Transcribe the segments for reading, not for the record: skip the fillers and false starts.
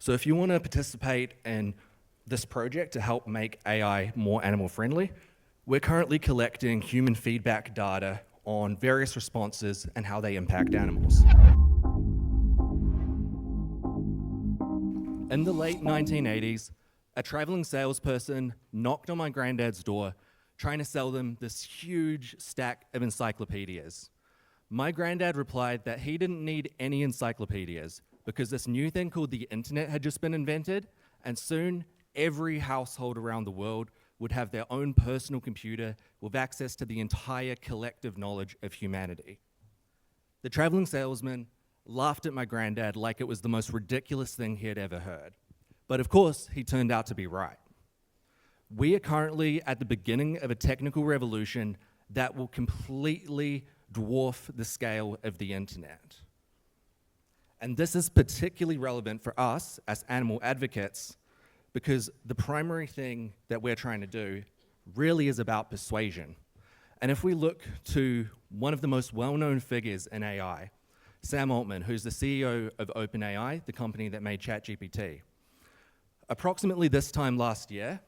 So if you want to participate in this project to help make AI more animal friendly, we're currently collecting human feedback data on various responses and how they impact animals. In the late 1980s, a traveling salesperson knocked on my granddad's door trying to sell them this huge stack of encyclopedias. My granddad replied that he didn't need any encyclopedias because this new thing called the internet had just been invented, and soon every household around the world would have their own personal computer with access to the entire collective knowledge of humanity. The traveling salesman laughed at my granddad like it was the most ridiculous thing he had ever heard. But of course, he turned out to be right. We are currently at the beginning of a technical revolution that will completely dwarf the scale of the internet. And this is particularly relevant for us as animal advocates because the primary thing that we're trying to do really is about persuasion. And if we look to one of the most well-known figures in AI, Sam Altman, who's the CEO of OpenAI, the company that made ChatGPT. Approximately this time last year,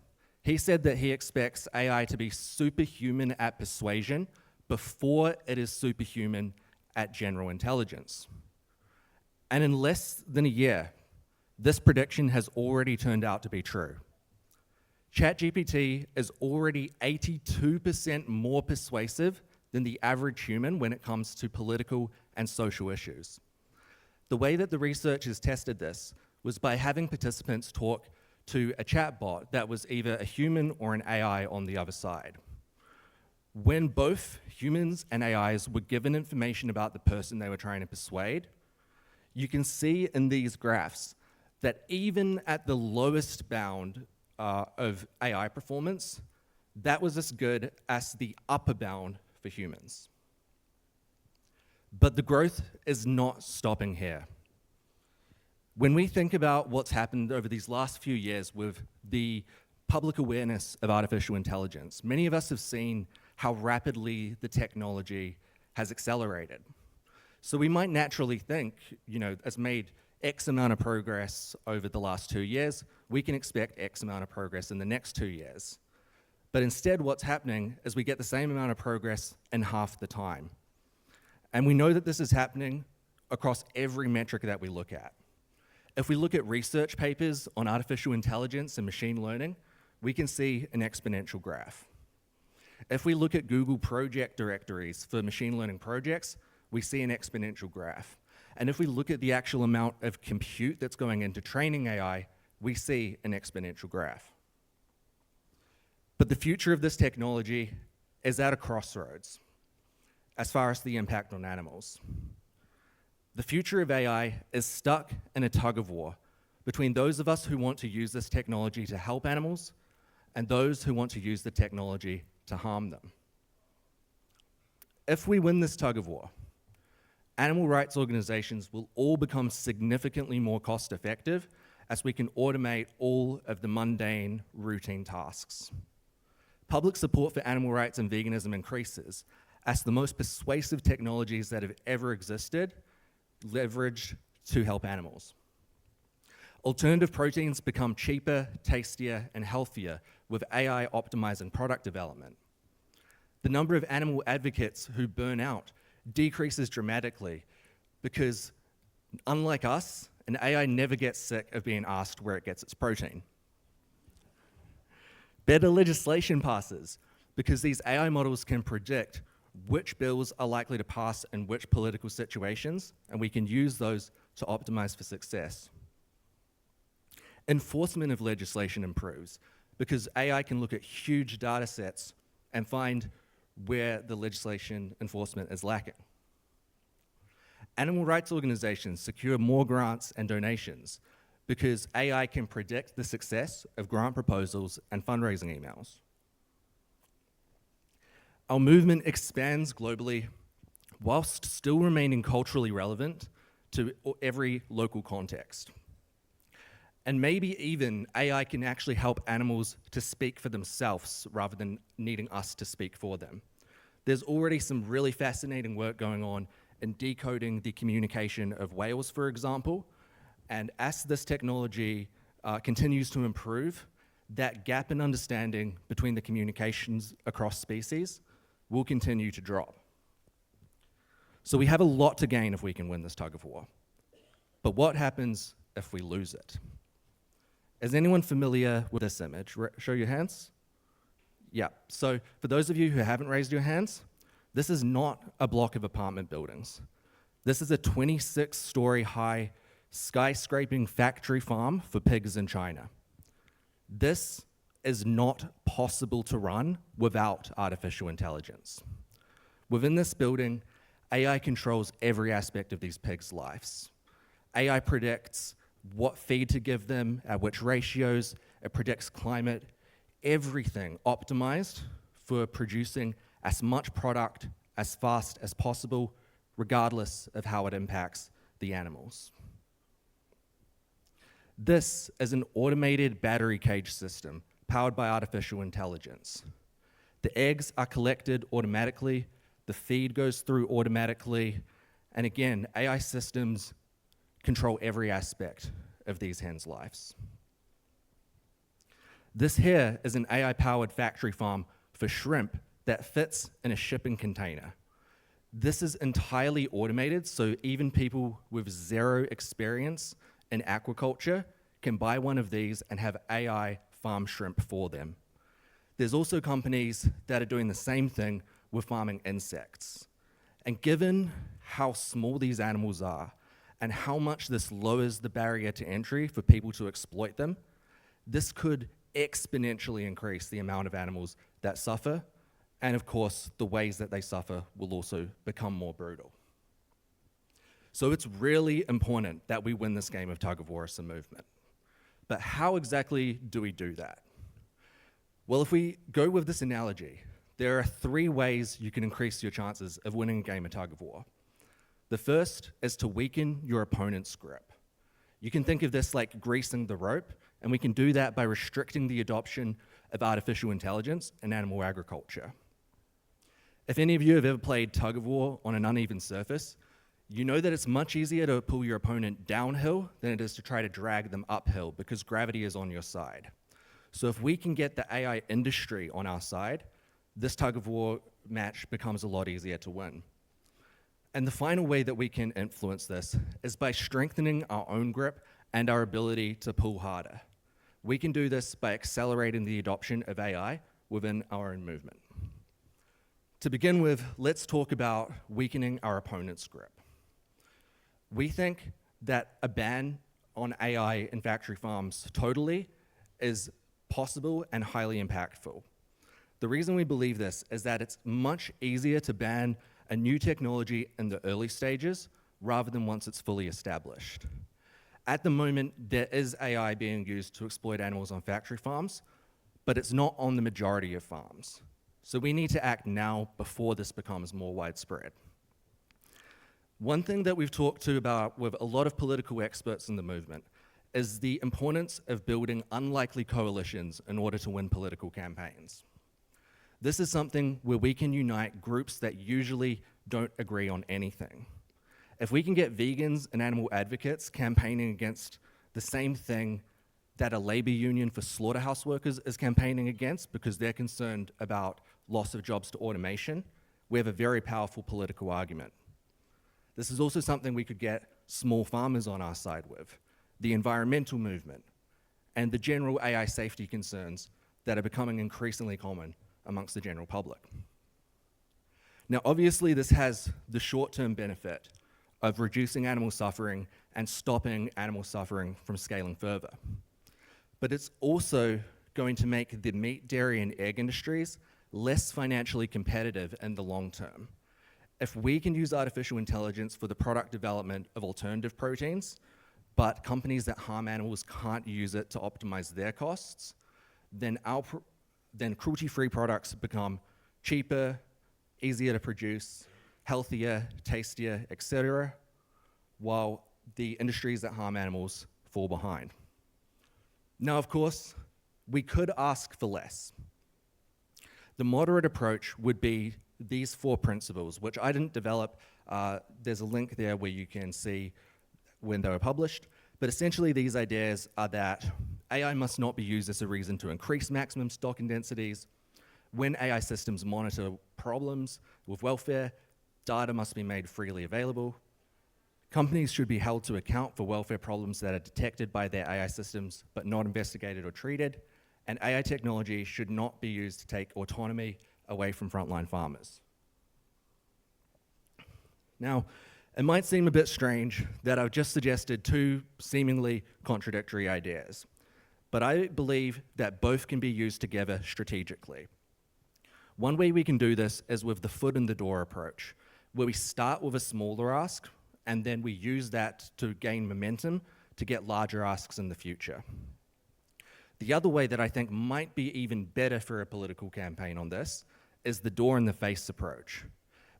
he said that he expects AI to be superhuman at persuasion before it is superhuman at general intelligence. And in less than a year, this prediction has already turned out to be true. ChatGPT is already 82% more persuasive than the average human when it comes to political and social issues. The way that the researchers tested this was by having participants talk to a chatbot that was either a human or an AI on the other side. When both humans and AIs were given information about the person they were trying to persuade, you can see in these graphs that even at the lowest bound of AI performance, that was as good as the upper bound for humans. But the growth is not stopping here. When we think about what's happened over these last few years with the public awareness of artificial intelligence, many of us have seen how rapidly the technology has accelerated. So we might naturally think, it's made X amount of progress over the last 2 years, we can expect X amount of progress in the next 2 years. But instead, what's happening is we get the same amount of progress in half the time. And we know that this is happening across every metric that we look at. If we look at research papers on artificial intelligence and machine learning, we can see an exponential graph. If we look at Google project directories for machine learning projects, we see an exponential graph. And if we look at the actual amount of compute that's going into training AI, we see an exponential graph. But the future of this technology is at a crossroads as far as the impact on animals. The future of AI is stuck in a tug-of-war between those of us who want to use this technology to help animals and those who want to use the technology to harm them. If we win this tug-of-war, animal rights organizations will all become significantly more cost-effective as we can automate all of the mundane, routine tasks. Public support for animal rights and veganism increases as the most persuasive technologies that have ever existed leveraged to help animals. Alternative proteins become cheaper, tastier, and healthier with AI optimizing product development. The number of animal advocates who burn out decreases dramatically because, unlike us, an AI never gets sick of being asked where it gets its protein. Better legislation passes because these AI models can predict which bills are likely to pass in which political situations, and we can use those to optimize for success. Enforcement of legislation improves because AI can look at huge data sets and find where the legislation enforcement is lacking. Animal rights organizations secure more grants and donations because AI can predict the success of grant proposals and fundraising emails. Our movement expands globally whilst still remaining culturally relevant to every local context. And maybe even AI can actually help animals to speak for themselves rather than needing us to speak for them. There's already some really fascinating work going on in decoding the communication of whales, for example, And as this technology continues to improve, that gap in understanding between the communications across species will continue to drop. So we have a lot to gain if we can win this tug of war. But what happens if we lose it? Is anyone familiar with this image? Show your hands. Yeah, so for those of you who haven't raised your hands, this is not a block of apartment buildings. This is a 26-story high skyscraping factory farm for pigs in China. This is not possible to run without artificial intelligence. Within this building, AI controls every aspect of these pigs' lives. AI predicts what feed to give them, at which ratios, it predicts climate, everything optimized for producing as much product as fast as possible, regardless of how it impacts the animals. This is an automated battery cage system powered by artificial intelligence. The eggs are collected automatically, the feed goes through automatically, and again, AI systems control every aspect of these hens' lives. This here is an AI-powered factory farm for shrimp that fits in a shipping container. This is entirely automated, so even people with zero experience in aquaculture can buy one of these and have AI farm shrimp for them. There's also companies that are doing the same thing with farming insects. And given how small these animals are and how much this lowers the barrier to entry for people to exploit them, this could exponentially increase the amount of animals that suffer, and of course, the ways that they suffer will also become more brutal. So it's really important that we win this game of tug-of-war as a movement. But how exactly do we do that? Well, if we go with this analogy, there are 3 ways you can increase your chances of winning a game of tug-of-war. The first is to weaken your opponent's grip. You can think of this like greasing the rope, and we can do that by restricting the adoption of artificial intelligence in animal agriculture. If any of you have ever played tug-of-war on an uneven surface, you know that it's much easier to pull your opponent downhill than it is to try to drag them uphill because gravity is on your side. So if we can get the AI industry on our side, this tug-of-war match becomes a lot easier to win. And the final way that we can influence this is by strengthening our own grip and our ability to pull harder. We can do this by accelerating the adoption of AI within our own movement. To begin with, let's talk about weakening our opponent's grip. We think that a ban on AI in factory farms totally is possible and highly impactful. The reason we believe this is that it's much easier to ban a new technology in the early stages rather than once it's fully established. At the moment, there is AI being used to exploit animals on factory farms, but it's not on the majority of farms. So we need to act now before this becomes more widespread. One thing that we've talked about with a lot of political experts in the movement is the importance of building unlikely coalitions in order to win political campaigns. This is something where we can unite groups that usually don't agree on anything. If we can get vegans and animal advocates campaigning against the same thing that a labor union for slaughterhouse workers is campaigning against because they're concerned about loss of jobs to automation, we have a very powerful political argument. This is also something we could get small farmers on our side with, the environmental movement, and the general AI safety concerns that are becoming increasingly common amongst the general public. Now, obviously, this has the short-term benefit of reducing animal suffering and stopping animal suffering from scaling further. But it's also going to make the meat, dairy, and egg industries less financially competitive in the long term. If we can use artificial intelligence for the product development of alternative proteins, but companies that harm animals can't use it to optimize their costs, then cruelty-free products become cheaper, easier to produce, healthier, tastier, etc., while the industries that harm animals fall behind. Now, of course, we could ask for less. The moderate approach would be these 4 principles, which I didn't develop. There's a link there where you can see when they were published. But essentially, these ideas are that AI must not be used as a reason to increase maximum stocking densities. When AI systems monitor problems with welfare, data must be made freely available. Companies should be held to account for welfare problems that are detected by their AI systems but not investigated or treated. And AI technology should not be used to take autonomy away from frontline farmers. Now, it might seem a bit strange that I've just suggested two seemingly contradictory ideas, but I believe that both can be used together strategically. One way we can do this is with the foot in the door approach, where we start with a smaller ask, and then we use that to gain momentum to get larger asks in the future. The other way that I think might be even better for a political campaign on this is the door in the face approach,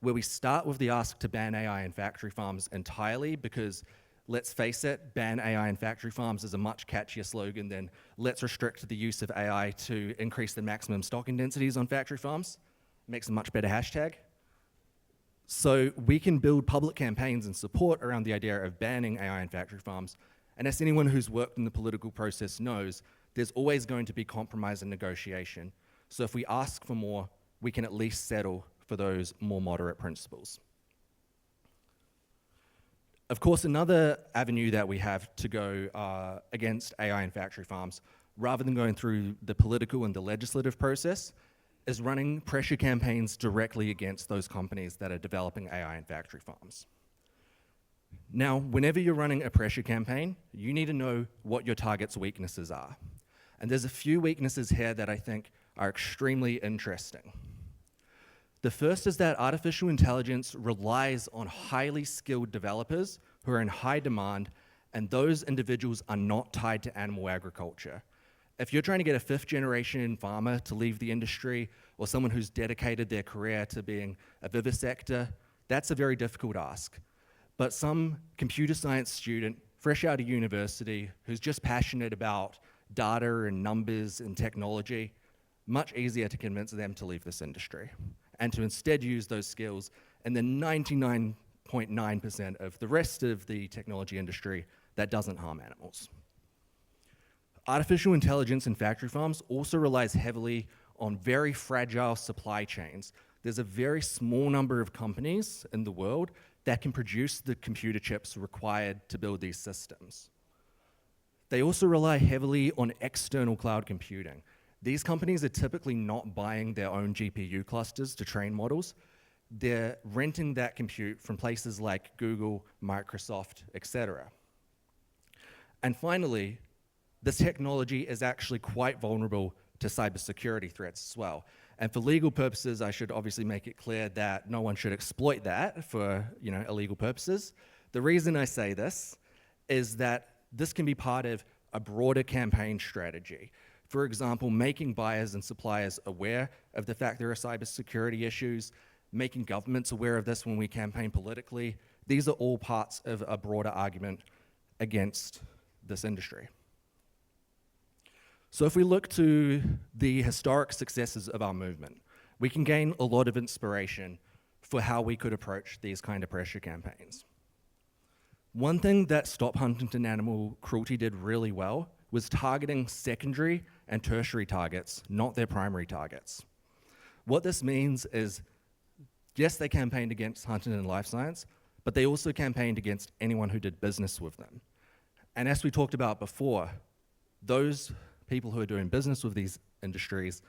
where we start with the ask to ban AI in factory farms entirely, because let's face it, ban AI in factory farms is a much catchier slogan than let's restrict the use of AI to increase the maximum stocking densities on factory farms. Makes a much better hashtag. So we can build public campaigns and support around the idea of banning AI in factory farms. And as anyone who's worked in the political process knows, there's always going to be compromise and negotiation. So if we ask for more, we can at least settle for those more moderate principles. Of course, another avenue that we have to go against AI in factory farms, rather than going through the political and the legislative process, is running pressure campaigns directly against those companies that are developing AI in factory farms. Now, whenever you're running a pressure campaign, you need to know what your target's weaknesses are. And there's a few weaknesses here that I think are extremely interesting. The first is that artificial intelligence relies on highly skilled developers who are in high demand, and those individuals are not tied to animal agriculture. If you're trying to get a fifth-generation farmer to leave the industry, or someone who's dedicated their career to being a vivisector, that's a very difficult ask. But some computer science student, fresh out of university, who's just passionate about data and numbers and technology, much easier to convince them to leave this industry, and to instead use those skills in the 99.9% of the rest of the technology industry that doesn't harm animals. Artificial intelligence in factory farms also relies heavily on very fragile supply chains. There's a very small number of companies in the world that can produce the computer chips required to build these systems. They also rely heavily on external cloud computing. These companies are typically not buying their own GPU clusters to train models. They're renting that compute from places like Google, Microsoft, etc. And finally, this technology is actually quite vulnerable to cybersecurity threats as well. And for legal purposes, I should obviously make it clear that no one should exploit that for illegal purposes. The reason I say this is that this can be part of a broader campaign strategy. For example, making buyers and suppliers aware of the fact there are cybersecurity issues, making governments aware of this when we campaign politically. These are all parts of a broader argument against this industry. So if we look to the historic successes of our movement, we can gain a lot of inspiration for how we could approach these kind of pressure campaigns. One thing that Stop Huntington Animal Cruelty did really well was targeting secondary and tertiary targets, not their primary targets. What this means is, yes, they campaigned against Huntington Life Science, but they also campaigned against anyone who did business with them. And as we talked about before, those people who are doing business with these industries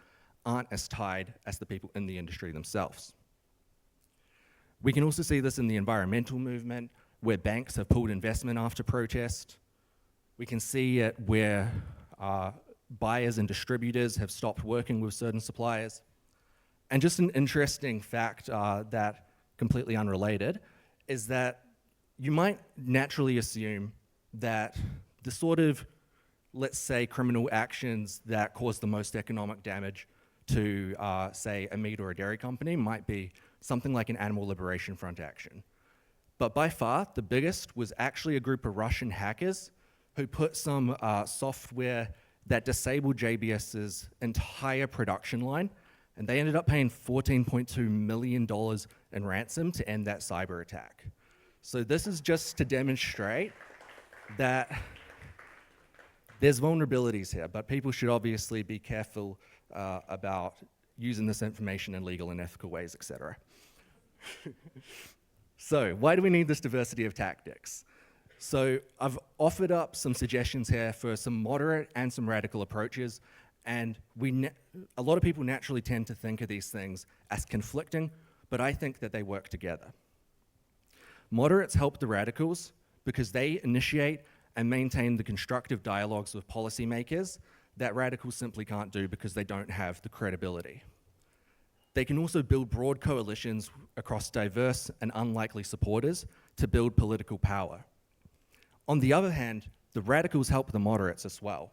aren't as tied as the people in the industry themselves. We can also see this in the environmental movement, where banks have pulled investment after protest. We can see it where buyers and distributors have stopped working with certain suppliers. And just an interesting fact that completely unrelated is that you might naturally assume that the sort of, let's say, criminal actions that cause the most economic damage to, say, a meat or a dairy company might be something like an animal liberation front action. But by far, the biggest was actually a group of Russian hackers who put some software that disabled JBS's entire production line, and they ended up paying $14.2 million in ransom to end that cyber attack. So this is just to demonstrate that There's vulnerabilities here, but people should obviously be careful about using this information in legal and ethical ways, etc. So why do we need this diversity of tactics? So I've offered up some suggestions here for some moderate and some radical approaches, and a lot of people naturally tend to think of these things as conflicting, but I think that they work together. Moderates help the radicals because they initiate and maintain the constructive dialogues with policymakers that radicals simply can't do because they don't have the credibility. They can also build broad coalitions across diverse and unlikely supporters to build political power. On the other hand, the radicals help the moderates as well.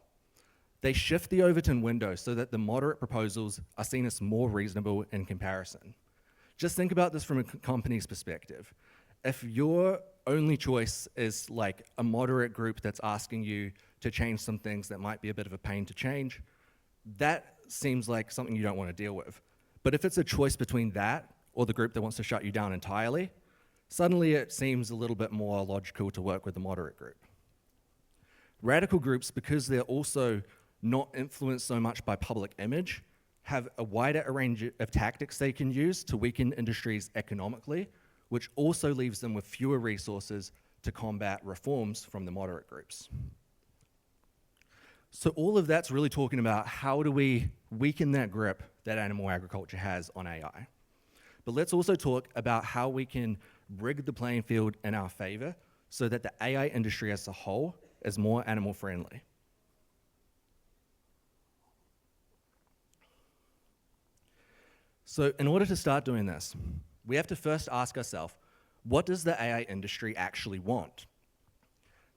They shift the Overton window so that the moderate proposals are seen as more reasonable in comparison. Just think about this from a company's perspective. If your only choice is like a moderate group that's asking you to change some things that might be a bit of a pain to change, that seems like something you don't want to deal with. But if it's a choice between that or the group that wants to shut you down entirely, suddenly it seems a little bit more logical to work with the moderate group. Radical groups, because they're also not influenced so much by public image, have a wider range of tactics they can use to weaken industries economically, which also leaves them with fewer resources to combat reforms from the moderate groups. So all of that's really talking about how do we weaken that grip that animal agriculture has on AI. But let's also talk about how we can rig the playing field in our favor so that the AI industry as a whole is more animal friendly. So in order to start doing this, we have to first ask ourselves, what does the AI industry actually want?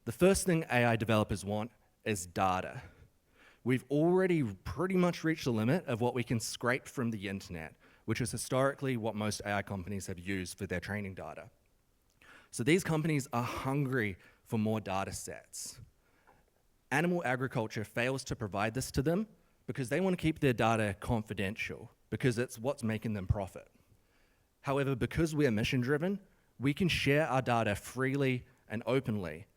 The first thing AI developers want is data. We've already pretty much reached the limit of what we can scrape from the internet, which is historically what most AI companies have used for their training data. So these companies are hungry for more data sets. Animal agriculture fails to provide this to them because they want to keep their data confidential, because it's what's making them profit. However, because we are mission-driven, we can share our data freely and openly,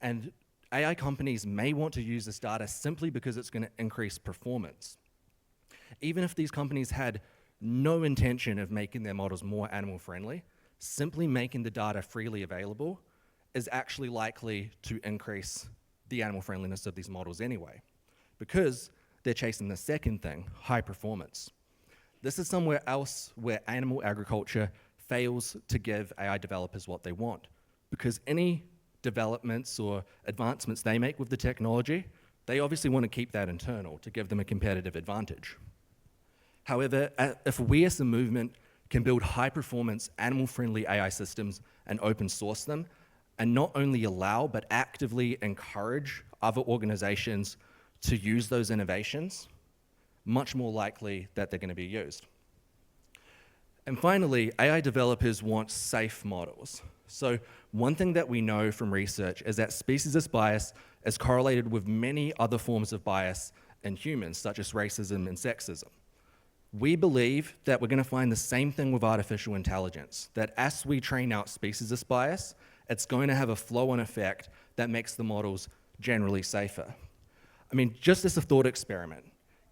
and AI companies may want to use this data simply because it's going to increase performance. Even if these companies had no intention of making their models more animal-friendly, simply making the data freely available is actually likely to increase the animal friendliness of these models anyway, because they're chasing the second thing, high performance. This is somewhere else where animal agriculture fails to give AI developers what they want, because any developments or advancements they make with the technology, they obviously want to keep that internal to give them a competitive advantage. However, if we as a movement can build high-performance, animal-friendly AI systems and open source them, and not only allow, but actively encourage other organizations to use those innovations, much more likely that they're going to be used. And finally, AI developers want safe models. So one thing that we know from research is that speciesist bias is correlated with many other forms of bias in humans, such as racism and sexism. We believe that we're going to find the same thing with artificial intelligence, that as we train out speciesist bias, it's going to have a flow-on effect that makes the models generally safer. I mean, just as a thought experiment,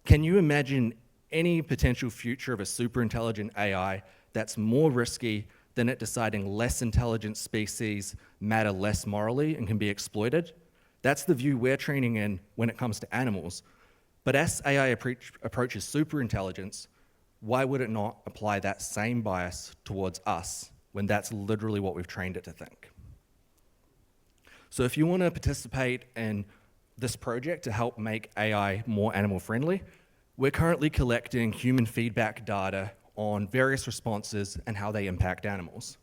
can you imagine any potential future of a super intelligent AI that's more risky than it deciding less intelligent species matter less morally and can be exploited? That's the view we're training in when it comes to animals. But as AI approaches superintelligence, why would it not apply that same bias towards us when that's literally what we've trained it to think? So if you want to participate in this project to help make AI more animal friendly, we're currently collecting human feedback data on various responses and how they impact animals.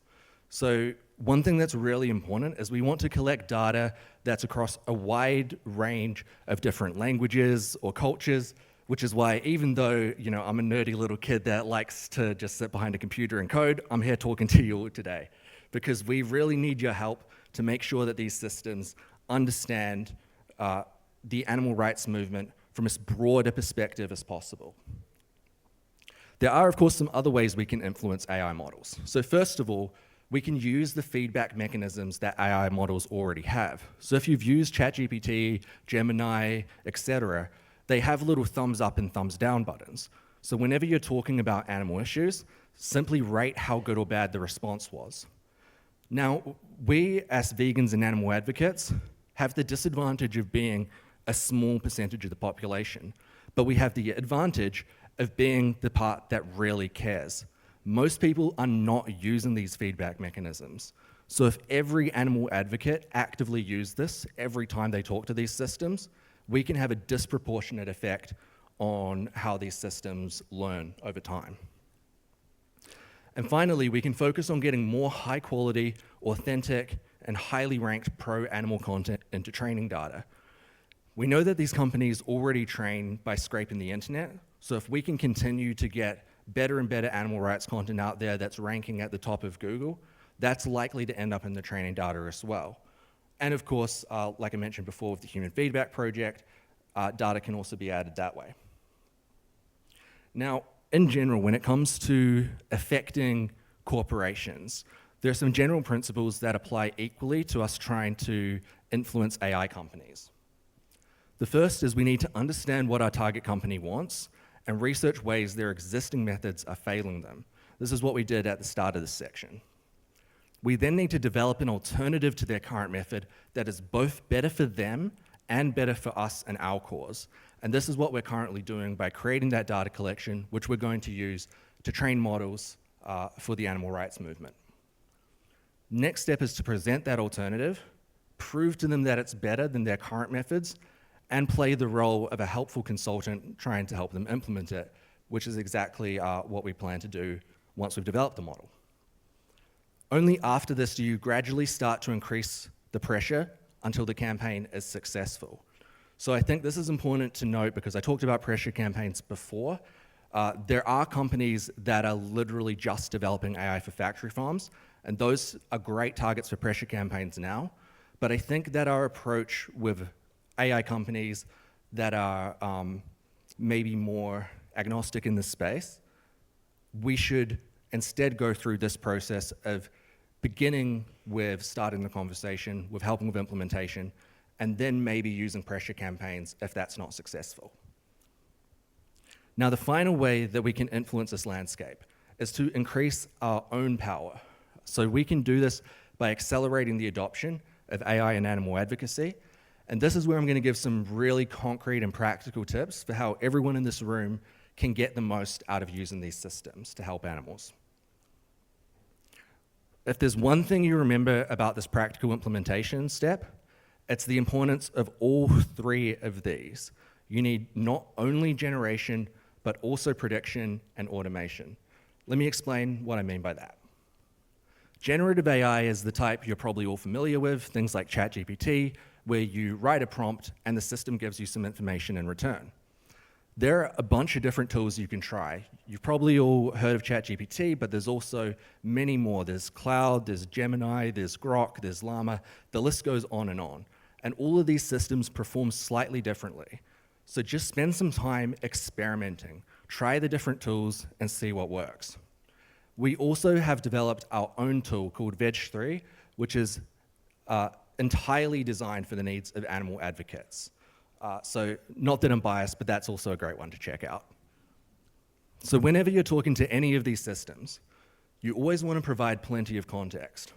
So one thing that's really important is we want to collect data that's across a wide range of different languages or cultures, which is why even though I'm a nerdy little kid that likes to just sit behind a computer and code, I'm here talking to you all today, because we really need your help to make sure that these systems understand the animal rights movement from as broad a perspective as possible. There are, of course, some other ways we can influence AI models. So first of all, we can use the feedback mechanisms that AI models already have. So if you've used ChatGPT, Gemini, etc., they have little thumbs up and thumbs down buttons. So whenever you're talking about animal issues, simply rate how good or bad the response was. Now, we as vegans and animal advocates have the disadvantage of being a small percentage of the population, but we have the advantage of being the part that really cares. Most people are not using these feedback mechanisms. So if every animal advocate actively used this every time they talk to these systems, we can have a disproportionate effect on how these systems learn over time. And finally, we can focus on getting more high quality, authentic, and highly ranked pro-animal content into training data. We know that these companies already train by scraping the internet, so if we can continue to get better and better animal rights content out there that's ranking at the top of Google, that's likely to end up in the training data as well. And of course, like I mentioned before with the Human Feedback Project, data can also be added that way. Now, in general, when it comes to affecting corporations, there are some general principles that apply equally to us trying to influence AI companies. The first is we need to understand what our target company wants and research ways their existing methods are failing them. This is what we did at the start of this section. We then need to develop an alternative to their current method that is both better for them and better for us and our cause. And this is what we're currently doing by creating that data collection, which we're going to use to train models for the animal rights movement. Next step is to present that alternative, prove to them that it's better than their current methods, and play the role of a helpful consultant trying to help them implement it, which is exactly what we plan to do once we've developed the model. Only after this do you gradually start to increase the pressure until the campaign is successful. So I think this is important to note because I talked about pressure campaigns before. There are companies that are literally just developing AI for factory farms, and those are great targets for pressure campaigns now. But I think that our approach with AI companies that are maybe more agnostic in this space, we should instead go through this process of beginning with starting the conversation, with helping with implementation, and then maybe using pressure campaigns if that's not successful. Now, the final way that we can influence this landscape is to increase our own power. So we can do this by accelerating the adoption of AI and animal advocacy. And this is where I'm going to give some really concrete and practical tips for how everyone in this room can get the most out of using these systems to help animals. If there's one thing you remember about this practical implementation step, it's the importance of all three of these. You need not only generation, but also prediction and automation. Let me explain what I mean by that. Generative AI is the type you're probably all familiar with, things like ChatGPT, where you write a prompt and the system gives you some information in return. There are a bunch of different tools you can try. You've probably all heard of ChatGPT, but there's also many more. There's Cloud, there's Gemini, there's Grok, there's Llama. The list goes on. And all of these systems perform slightly differently. So just spend some time experimenting. Try the different tools and see what works. We also have developed our own tool called Veg3, which is entirely designed for the needs of animal advocates. So not that I'm biased, but that's also a great one to check out. So whenever you're talking to any of these systems, you always want to provide plenty of context.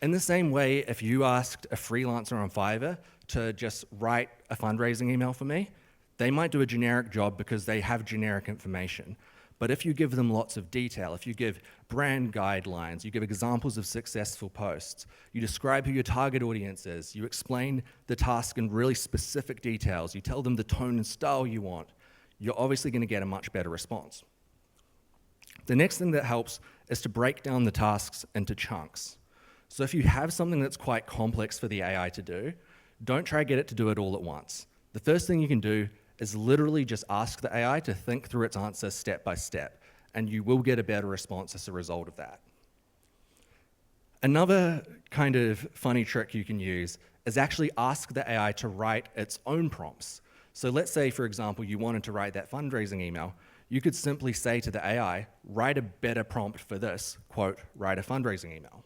In the same way, if you asked a freelancer on Fiverr to just write a fundraising email for me, they might do a generic job because they have generic information. But if you give them lots of detail, if you give brand guidelines, you give examples of successful posts, you describe who your target audience is, you explain the task in really specific details, you tell them the tone and style you want, you're obviously going to get a much better response. The next thing that helps is to break down the tasks into chunks. So if you have something that's quite complex for the AI to do, don't try to get it to do it all at once. The first thing you can do is literally just ask the AI to think through its answer step by step, and you will get a better response as a result of that. Another kind of funny trick you can use is actually ask the AI to write its own prompts. So let's say, for example, you wanted to write that fundraising email. you could simply say to the AI, write a better prompt for this, quote, write a fundraising email.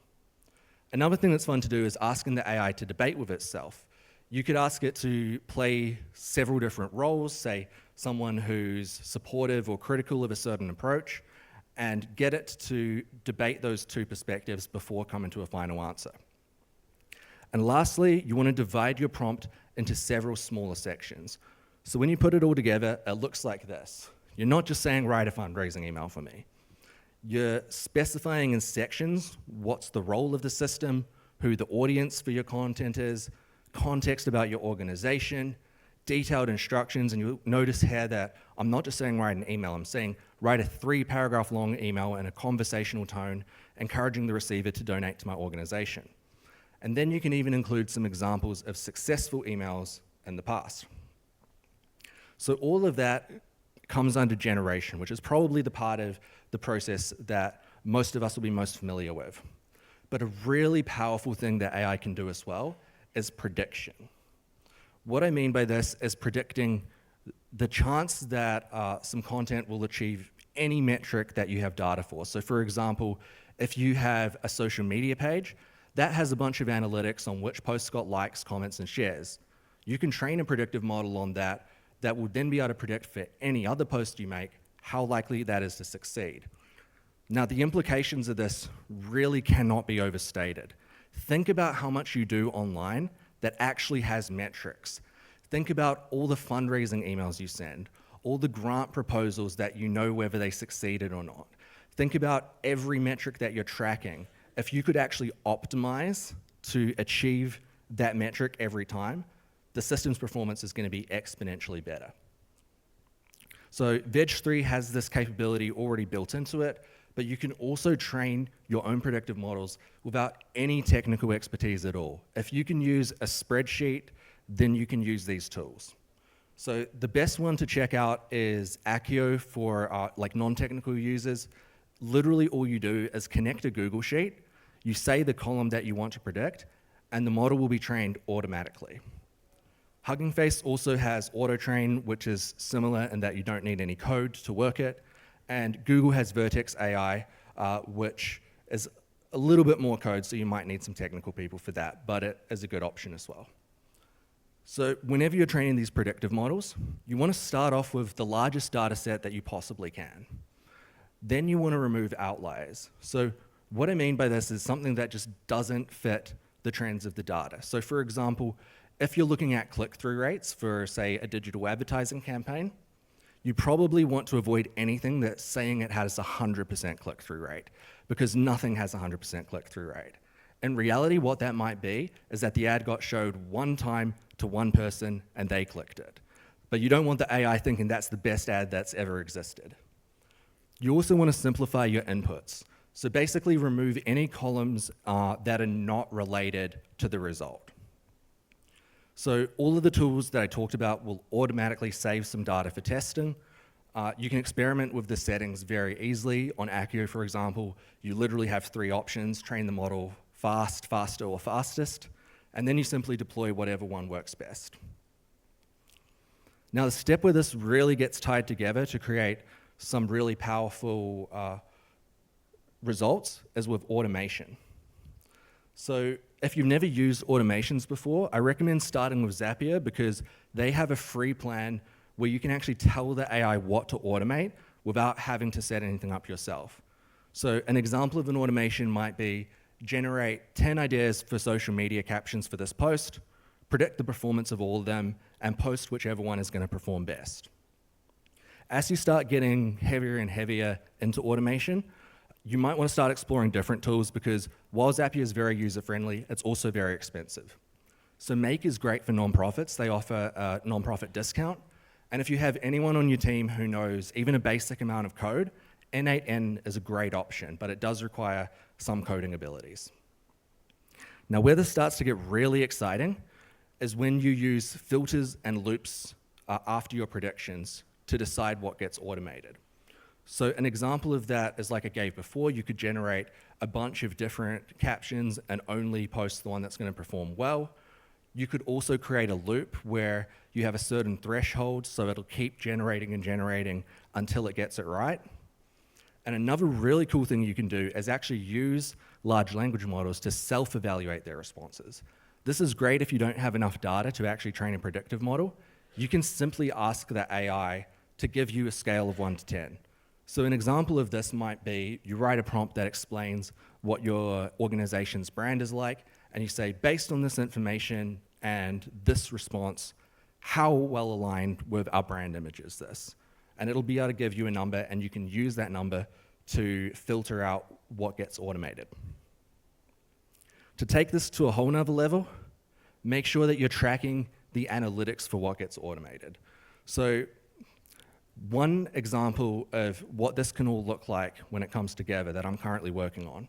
Another thing that's fun to do is asking the AI to debate with itself. You could ask it to play several different roles, say someone who's supportive or critical of a certain approach, and get it to debate those two perspectives before coming to a final answer. And lastly, you want to divide your prompt into several smaller sections. So when you put it all together, it looks like this. You're not just saying, write a fundraising email for me. You're specifying in sections what's the role of the system, who the audience for your content is, context about your organization, detailed instructions, and you'll notice here that I'm not just saying write an email, I'm saying write a 3-paragraph long email in a conversational tone, encouraging the receiver to donate to my organization. And then you can even include some examples of successful emails in the past. So all of that comes under generation, which is probably the part of the process that most of us will be most familiar with. But a really powerful thing that AI can do as well is prediction. What I mean by this is predicting the chance that some content will achieve any metric that you have data for. So for example, if you have a social media page, that has a bunch of analytics on which posts got likes, comments, and shares. You can train a predictive model on that that will then be able to predict for any other post you make how likely that is to succeed. Now, the implications of this really cannot be overstated. Think about how much you do online that actually has metrics. Think about all the fundraising emails you send, all the grant proposals that you know whether they succeeded or not. Think about every metric that you're tracking. If you could actually optimize to achieve that metric every time, the system's performance is going to be exponentially better. So Veg3 has this capability already built into it, but you can also train your own predictive models without any technical expertise at all. If you can use a spreadsheet, then you can use these tools. So the best one to check out is Accio for like non-technical users. Literally all you do is connect a Google Sheet, you say the column that you want to predict, and the model will be trained automatically. Hugging Face also has auto-train, which is similar in that you don't need any code to work it. And Google has Vertex AI, which is a little bit more code, so you might need some technical people for that, but it is a good option as well. So whenever you're training these predictive models, you want to start off with the largest data set that you possibly can. Then you want to remove outliers. So what I mean by this is something that just doesn't fit the trends of the data. So for example, if you're looking at click-through rates for, say, a digital advertising campaign, you probably want to avoid anything that's saying it has a 100% click-through rate, because nothing has a 100% click-through rate. In reality, what that might be is that the ad got showed one time to one person and they clicked it. But you don't want the AI thinking that's the best ad that's ever existed. You also want to simplify your inputs. So basically remove any columns that are not related to the result. So all of the tools that I talked about will automatically save some data for testing. You can experiment with the settings very easily. On Accio, for example, you literally have 3 options: train the model fast, faster, or fastest, and then you simply deploy whatever one works best. Now, the step where this really gets tied together to create some really powerful results is with automation. So if you've never used automations before, I recommend starting with Zapier, because they have a free plan where you can actually tell the AI what to automate without having to set anything up yourself. So an example of an automation might be generate 10 ideas for social media captions for this post, predict the performance of all of them, and post whichever one is going to perform best. As you start getting heavier and heavier into automation, you might want to start exploring different tools, because while Zapier is very user-friendly, it's also very expensive. So Make is great for nonprofits. They offer a nonprofit discount. And if you have anyone on your team who knows even a basic amount of code, N8N is a great option, but it does require some coding abilities. Now, where this starts to get really exciting is when you use filters and loops after your predictions to decide what gets automated. So an example of that is, like I gave before, you could generate a bunch of different captions and only post the one that's going to perform well. You could also create a loop where you have a certain threshold, so it'll keep generating and generating until it gets it right. And another really cool thing you can do is actually use large language models to self-evaluate their responses. This is great if you don't have enough data to actually train a predictive model. You can simply ask the AI to give you a scale of 1 to 10. So an example of this might be you write a prompt that explains what your organization's brand is like, and you say, based on this information and this response, how well aligned with our brand image is this? And it'll be able to give you a number, and you can use that number to filter out what gets automated. To take this to a whole nother level, make sure that you're tracking the analytics for what gets automated. So one example of what this can all look like when it comes together that I'm currently working on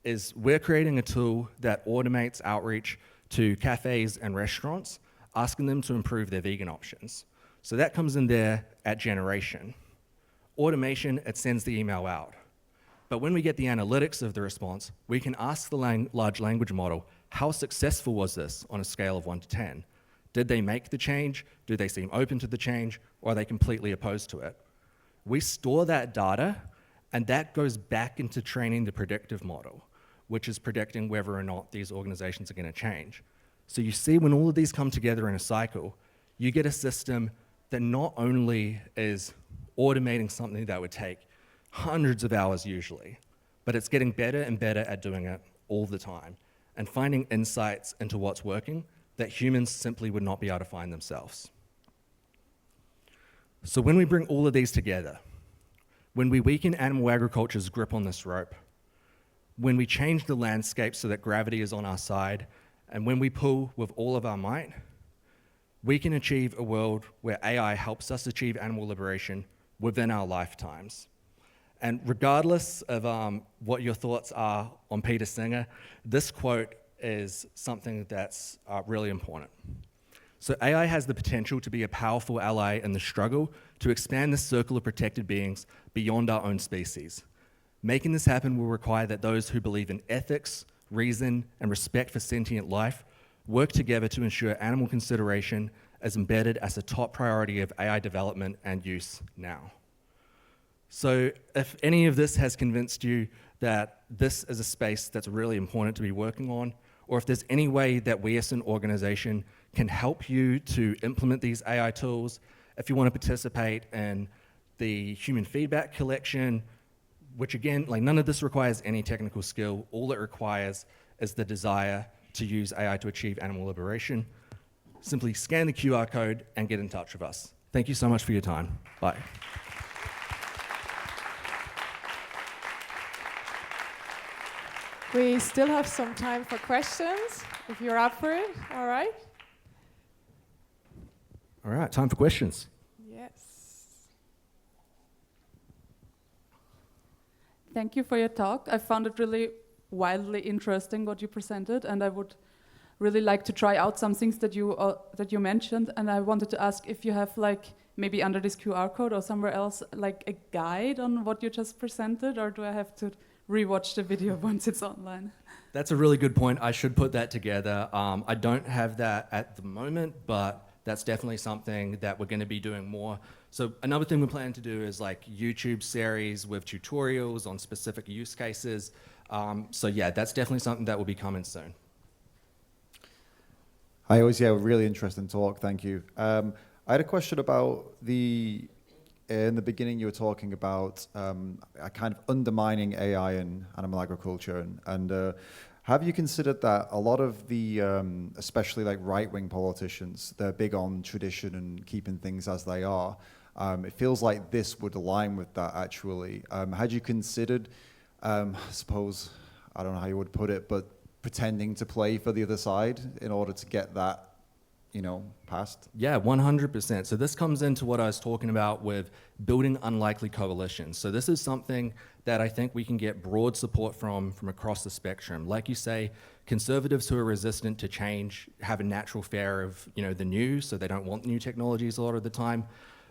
is we're creating a tool that automates outreach to cafes and restaurants, asking them to improve their vegan options. So that comes in there at generation. Automation, it sends the email out. But when we get the analytics of the response, we can ask the large language model, how successful was this on a scale of 1 to 10? Did they make the change? Do they seem open to the change? Or are they completely opposed to it? We store that data, and that goes back into training the predictive model, which is predicting whether or not these organizations are going to change. So you see, when all of these come together in a cycle, you get a system that not only is automating something that would take hundreds of hours usually, but it's getting better and better at doing it all the time and finding insights into what's working that humans simply would not be able to find themselves. So when we bring all of these together, when we weaken animal agriculture's grip on this rope, when we change the landscape so that gravity is on our side, and when we pull with all of our might, we can achieve a world where AI helps us achieve animal liberation within our lifetimes. And regardless of what your thoughts are on Peter Singer, this quote is something that's really important. So AI has the potential to be a powerful ally in the struggle to expand the circle of protected beings beyond our own species. Making this happen will require that those who believe in ethics, reason, and respect for sentient life work together to ensure animal consideration is embedded as a top priority of AI development and use now. So if any of this has convinced you that this is a space that's really important to be working on, or if there's any way that we as an organization can help you to implement these AI tools, if you want to participate in the human feedback collection, which again, like none of this requires any technical skill, all it requires is the desire to use AI to achieve animal liberation. Simply scan the QR code and get in touch with us. Thank you so much for your time. Bye. We still have some time for questions, if you're up for it, all right? All right, time for questions. Yes. Thank you for your talk. I found it really wildly interesting what you presented, and I would really like to try out some things that you mentioned. And I wanted to ask if you have, like, maybe under this QR code or somewhere else, like a guide on what you just presented, or do I have to rewatch the video once it's online? That's a really good point. I should put that together. I don't have that at the moment, but that's definitely something that we're going to be doing more. So another thing we plan to do is like YouTube series with tutorials on specific use cases. So yeah, that's definitely something that will be coming soon. Hi, always, yeah, really interesting talk, thank you. I had a question about in the beginning you were talking about a kind of undermining AI in animal agriculture, and have you considered that a lot of the, especially like right-wing politicians, they're big on tradition and keeping things as they are. It feels like this would align with that actually. Had you considered, I suppose, I don't know how you would put it, but pretending to play for the other side in order to get that, you know, passed? Yeah, 100%. So this comes into what I was talking about with building unlikely coalitions. So this is something that I think we can get broad support from across the spectrum. Like you say, conservatives who are resistant to change have a natural fear of, you know, the new, so they don't want new technologies a lot of the time.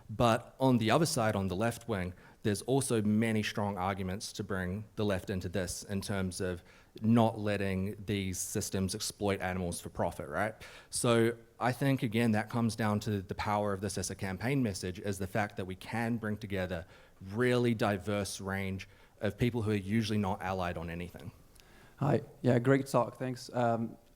But on the other side, on the left wing, there's also many strong arguments to bring the left into this in terms of not letting these systems exploit animals for profit, right? So I think, again, that comes down to the power of this as a campaign message, is the fact that we can bring together really diverse range of people who are usually not allied on anything. Hi. Yeah, great talk. Thanks.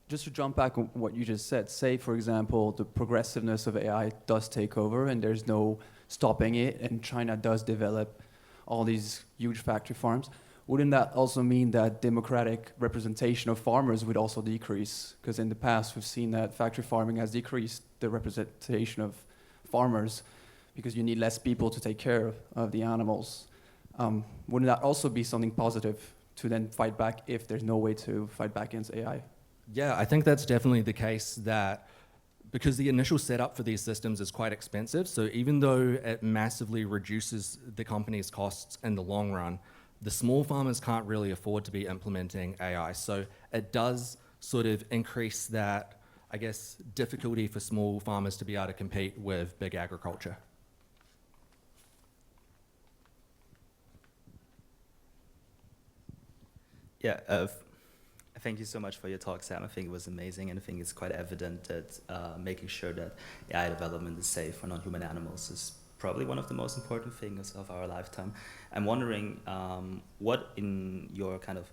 Just to jump back on what you just said, say, for example, the progressiveness of AI does take over and there's no stopping it, and China does develop all these huge factory farms. Wouldn't that also mean that democratic representation of farmers would also decrease? Because in the past, we've seen that factory farming has decreased the representation of farmers because you need less people to take care of the animals. Wouldn't that also be something positive to then fight back if there's no way to fight back against AI? Yeah, I think that's definitely the case, that because the initial setup for these systems is quite expensive, so even though it massively reduces the company's costs in the long run, the small farmers can't really afford to be implementing AI. So it does sort of increase that, I guess, difficulty for small farmers to be able to compete with big agriculture. Yeah, thank you so much for your talk, Sam. I think it was amazing, and I think it's quite evident that making sure that AI development is safe for non-human animals is probably one of the most important things of our lifetime. I'm wondering, what in your kind of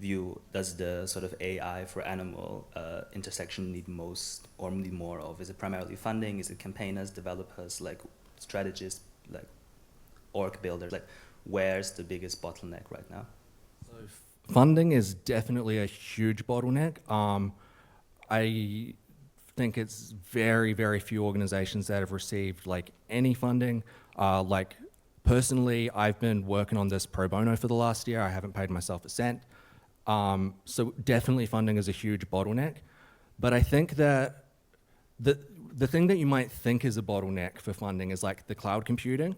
view does the sort of AI for animal intersection need most or need more of? Is it primarily funding? Is it campaigners, developers, like strategists, like org builders? Like, where's the biggest bottleneck right now? So funding is definitely a huge bottleneck. I think it's very, very few organizations that have received like any funding. Like personally, I've been working on this pro bono for the last year. I haven't paid myself a cent. So definitely funding is a huge bottleneck. But I think that the thing that you might think is a bottleneck for funding is like the cloud computing,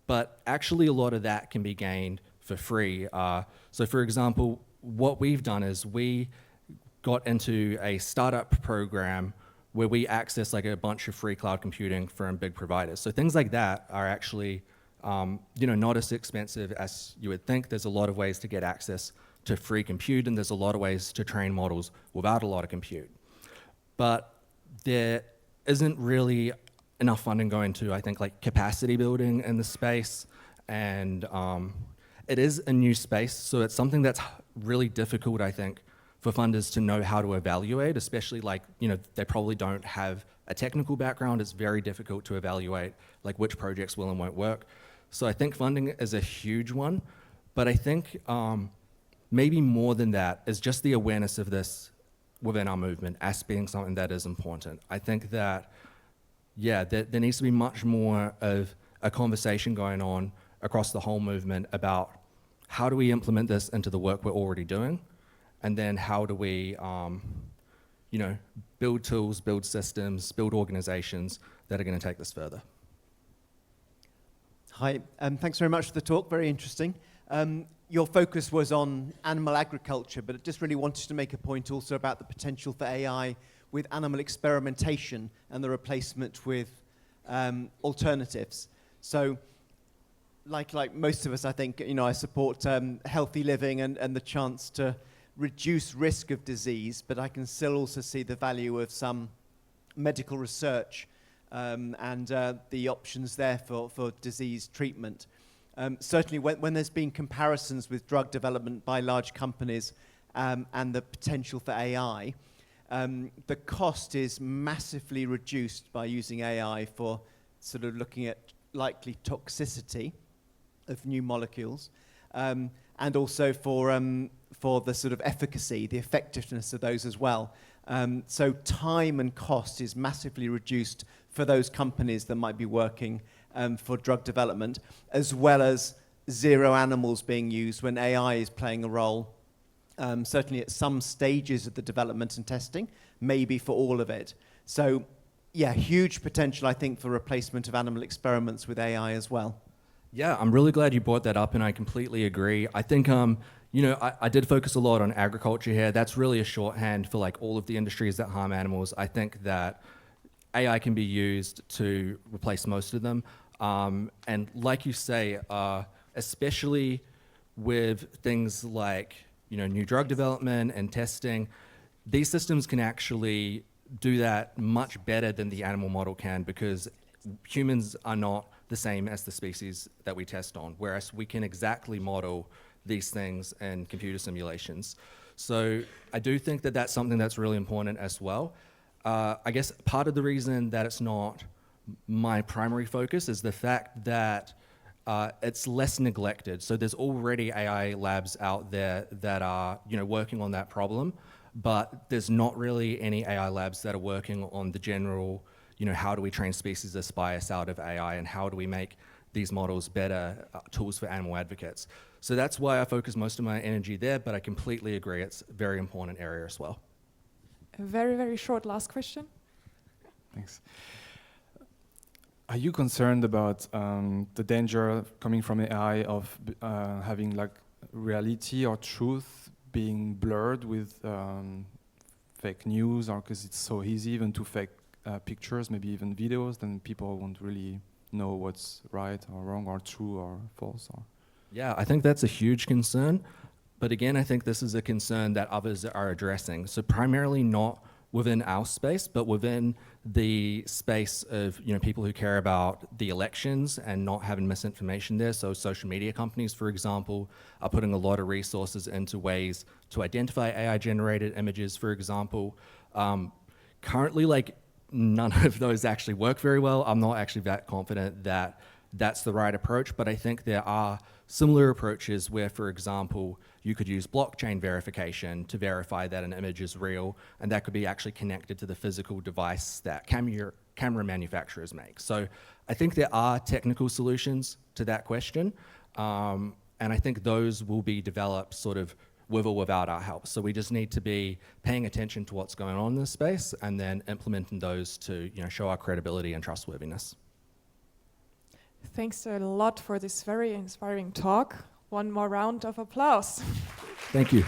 but actually a lot of that can be gained for free. So for example, what we've done is we got into a startup program where we access like a bunch of free cloud computing from big providers. So things like that are actually not as expensive as you would think. There's a lot of ways to get access to free compute, and there's a lot of ways to train models without a lot of compute. But there isn't really enough funding going to, I think, like capacity building in the space. And it is a new space, so it's something that's really difficult, I think, for funders to know how to evaluate, especially like, they probably don't have a technical background. It's very difficult to evaluate like which projects will and won't work. So I think funding is a huge one, but I think maybe more than that is just the awareness of this within our movement as being something that is important. I think that, yeah, there needs to be much more of a conversation going on across the whole movement about how do we implement this into the work we're already doing, and then how do we build tools, build systems, build organizations that are going to take this further. Hi, thanks very much for the talk, very interesting. Your focus was on animal agriculture, but I just really wanted to make a point also about the potential for AI with animal experimentation and the replacement with alternatives. So, like most of us, I think, I support healthy living and the chance to reduce risk of disease, but I can still also see the value of some medical research and the options there for disease treatment. Certainly when there's been comparisons with drug development by large companies and the potential for AI, the cost is massively reduced by using AI for sort of looking at likely toxicity of new molecules, and also for the sort of efficacy, the effectiveness of those as well. So time and cost is massively reduced for those companies that might be working for drug development, as well as zero animals being used when AI is playing a role, certainly at some stages of the development and testing, maybe for all of it. So yeah, huge potential, I think, for replacement of animal experiments with AI as well. Yeah, I'm really glad you brought that up, and I completely agree. I think, I did focus a lot on agriculture here. That's really a shorthand for like all of the industries that harm animals. I think that AI can be used to replace most of them. And like you say, especially with things like new drug development and testing, these systems can actually do that much better than the animal model can, because humans are not the same as the species that we test on, whereas we can exactly model these things in computer simulations. So I do think that that's something that's really important as well. I guess part of the reason that it's not my primary focus is the fact that it's less neglected. So there's already AI labs out there that are working on that problem, but there's not really any AI labs that are working on the general, how do we train species bias out of AI, and how do we make these models better tools for animal advocates. So that's why I focus most of my energy there, but I completely agree it's a very important area as well. A very, very short last question. Thanks. Are you concerned about the danger coming from AI of having like reality or truth being blurred with fake news, or because it's so easy even to fake pictures, maybe even videos, then people won't really know what's right or wrong or true or false? Or Yeah, I think that's a huge concern. But again, I think this is a concern that others are addressing. So primarily not within our space, but within the space of people who care about the elections and not having misinformation there. So social media companies, for example, are putting a lot of resources into ways to identify AI-generated images, for example. Currently, none of those actually work very well. I'm not actually that confident that that's the right approach, but I think there are similar approaches where, for example, you could use blockchain verification to verify that an image is real, and that could be actually connected to the physical device that camera manufacturers make. So I think there are technical solutions to that question, and I think those will be developed sort of with or without our help. So we just need to be paying attention to what's going on in this space and then implementing those to show our credibility and trustworthiness. Thanks a lot for this very inspiring talk. One more round of applause. Thank you.